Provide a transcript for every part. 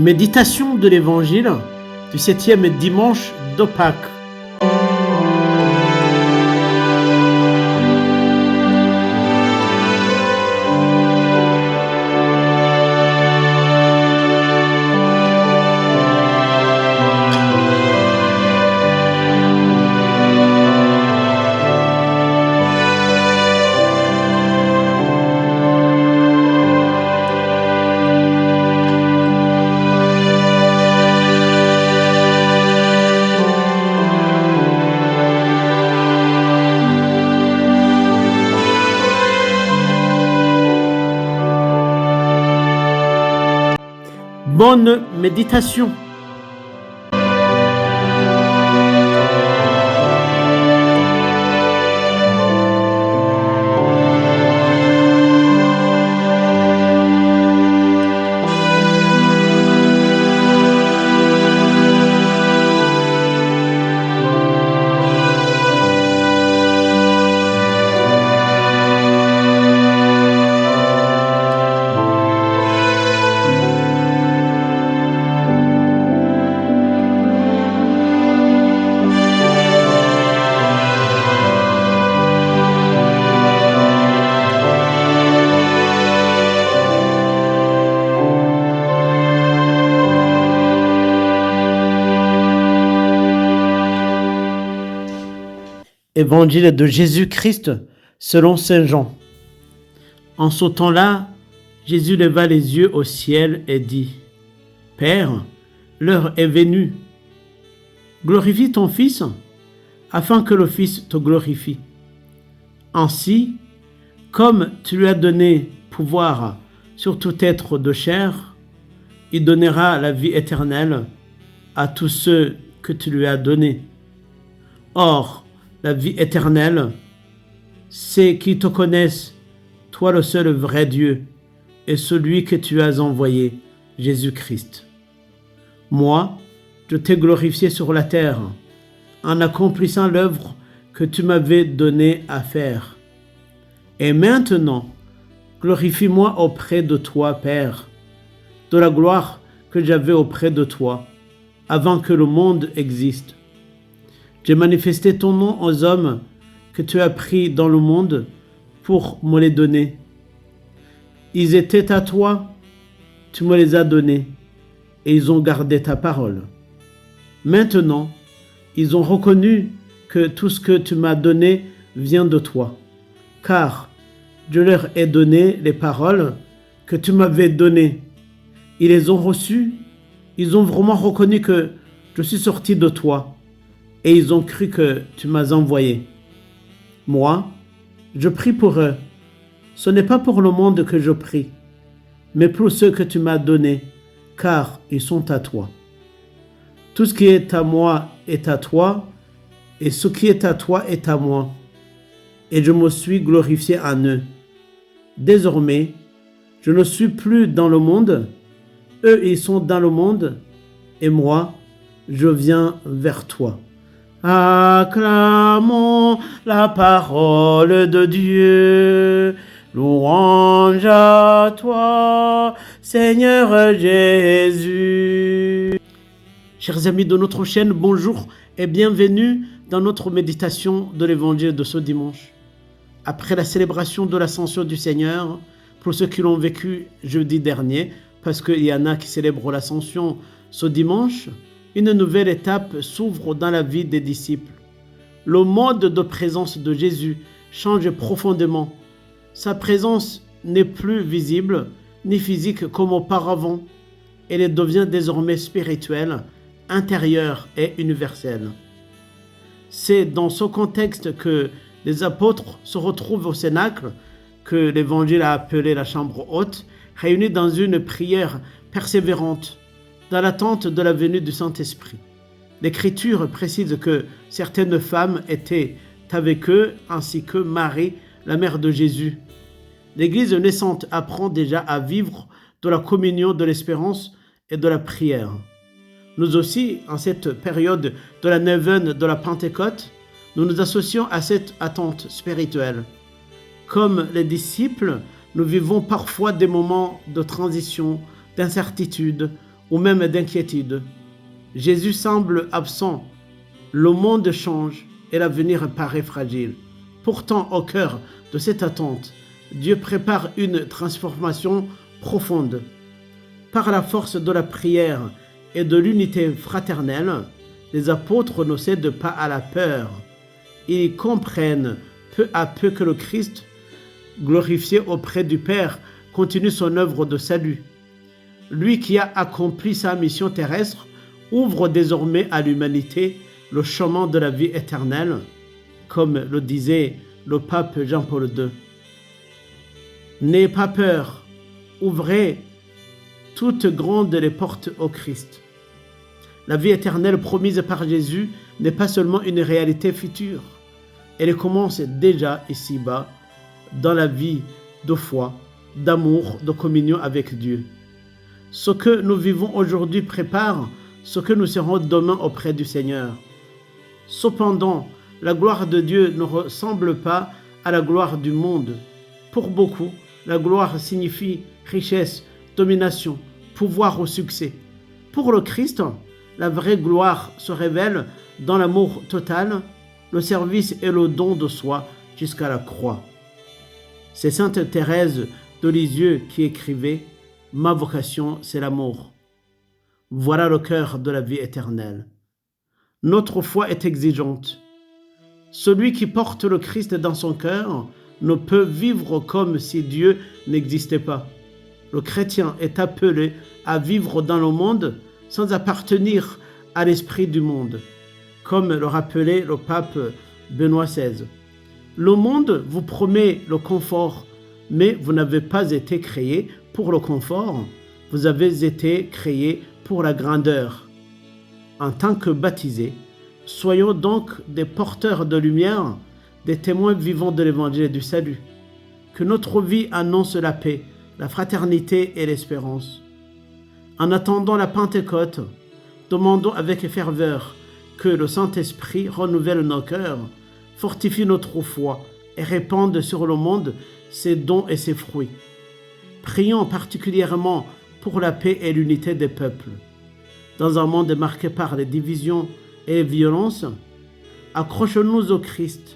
Méditation de l'Évangile du 7e dimanche de Pâques. Bonne méditation. Évangile de Jésus-Christ selon saint Jean. En ce temps-là, Jésus leva les yeux au ciel et dit : Père, l'heure est venue. Glorifie ton Fils, afin que le Fils te glorifie. Ainsi, comme tu lui as donné pouvoir sur tout être de chair, il donnera la vie éternelle à tous ceux que tu lui as donnés. Or, la vie éternelle, c'est qu'ils te connaissent, toi le seul vrai Dieu, et celui que tu as envoyé, Jésus-Christ. Moi, je t'ai glorifié sur la terre, en accomplissant l'œuvre que tu m'avais donnée à faire. Et maintenant, glorifie-moi auprès de toi, Père, de la gloire que j'avais auprès de toi, avant que le monde existe. J'ai manifesté ton nom aux hommes que tu as pris dans le monde pour me les donner. Ils étaient à toi, tu me les as donnés, et ils ont gardé ta parole. Maintenant, ils ont reconnu que tout ce que tu m'as donné vient de toi, car je leur ai donné les paroles que tu m'avais données. Ils les ont reçues, ils ont vraiment reconnu que je suis sorti de toi, et ils ont cru que tu m'as envoyé. Moi, je prie pour eux. Ce n'est pas pour le monde que je prie, mais pour ceux que tu m'as donnés, car ils sont à toi. Tout ce qui est à moi est à toi, et ce qui est à toi est à moi. Et je me suis glorifié en eux. Désormais, je ne suis plus dans le monde, eux ils sont dans le monde, et moi, je viens vers toi. Acclamons la parole de Dieu. Louange à toi, Seigneur Jésus. Chers amis de notre chaîne, bonjour et bienvenue dans notre méditation de l'Évangile de ce dimanche. Après la célébration de l'Ascension du Seigneur, pour ceux qui l'ont vécu jeudi dernier, parce qu'il y en a qui célèbrent l'Ascension ce dimanche, une nouvelle étape s'ouvre dans la vie des disciples. Le mode de présence de Jésus change profondément. Sa présence n'est plus visible ni physique comme auparavant. Elle devient désormais spirituelle, intérieure et universelle. C'est dans ce contexte que les apôtres se retrouvent au Cénacle, que l'Évangile a appelé la chambre haute, réunis dans une prière persévérante, dans l'attente de la venue du Saint-Esprit. L'Écriture précise que certaines femmes étaient avec eux, ainsi que Marie, la mère de Jésus. L'Église naissante apprend déjà à vivre de la communion de l'espérance et de la prière. Nous aussi, en cette période de la neuvaine de la Pentecôte, nous nous associons à cette attente spirituelle. Comme les disciples, nous vivons parfois des moments de transition, d'incertitude, ou même d'inquiétude. Jésus semble absent, le monde change et l'avenir paraît fragile. Pourtant, au cœur de cette attente, Dieu prépare une transformation profonde. Par la force de la prière et de l'unité fraternelle, les apôtres ne cèdent pas à la peur. Ils comprennent peu à peu que le Christ, glorifié auprès du Père, continue son œuvre de salut. Lui qui a accompli sa mission terrestre ouvre désormais à l'humanité le chemin de la vie éternelle, comme le disait le pape Jean-Paul II. N'ayez pas peur, ouvrez toutes grandes les portes au Christ. La vie éternelle promise par Jésus n'est pas seulement une réalité future, elle commence déjà ici-bas, dans la vie de foi, d'amour, de communion avec Dieu. Ce que nous vivons aujourd'hui prépare ce que nous serons demain auprès du Seigneur. Cependant, la gloire de Dieu ne ressemble pas à la gloire du monde. Pour beaucoup, la gloire signifie richesse, domination, pouvoir ou succès. Pour le Christ, la vraie gloire se révèle dans l'amour total, le service et le don de soi jusqu'à la croix. C'est sainte Thérèse de Lisieux qui écrivait « Ma vocation, c'est l'amour. Voilà le cœur de la vie éternelle. » Notre foi est exigeante. Celui qui porte le Christ dans son cœur ne peut vivre comme si Dieu n'existait pas. Le chrétien est appelé à vivre dans le monde sans appartenir à l'esprit du monde, comme le rappelait le pape Benoît XVI. Le monde vous promet le confort, mais vous n'avez pas été créé pour le confort, vous avez été créé pour la grandeur. En tant que baptisés, soyons donc des porteurs de lumière, des témoins vivants de l'évangile du salut. Que notre vie annonce la paix, la fraternité et l'espérance. En attendant la Pentecôte, demandons avec ferveur que le Saint-Esprit renouvelle nos cœurs, fortifie notre foi et répande sur le monde ses dons et ses fruits. Prions particulièrement pour la paix et l'unité des peuples. Dans un monde marqué par les divisions et les violences, accrochons-nous au Christ,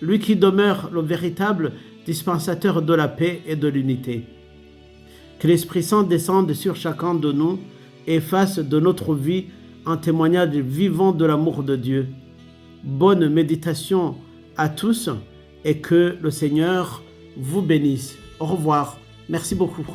lui qui demeure le véritable dispensateur de la paix et de l'unité. Que l'Esprit Saint descende sur chacun de nous et fasse de notre vie un témoignage vivant de l'amour de Dieu. Bonne méditation à tous et que le Seigneur vous bénisse. Au revoir. Merci beaucoup.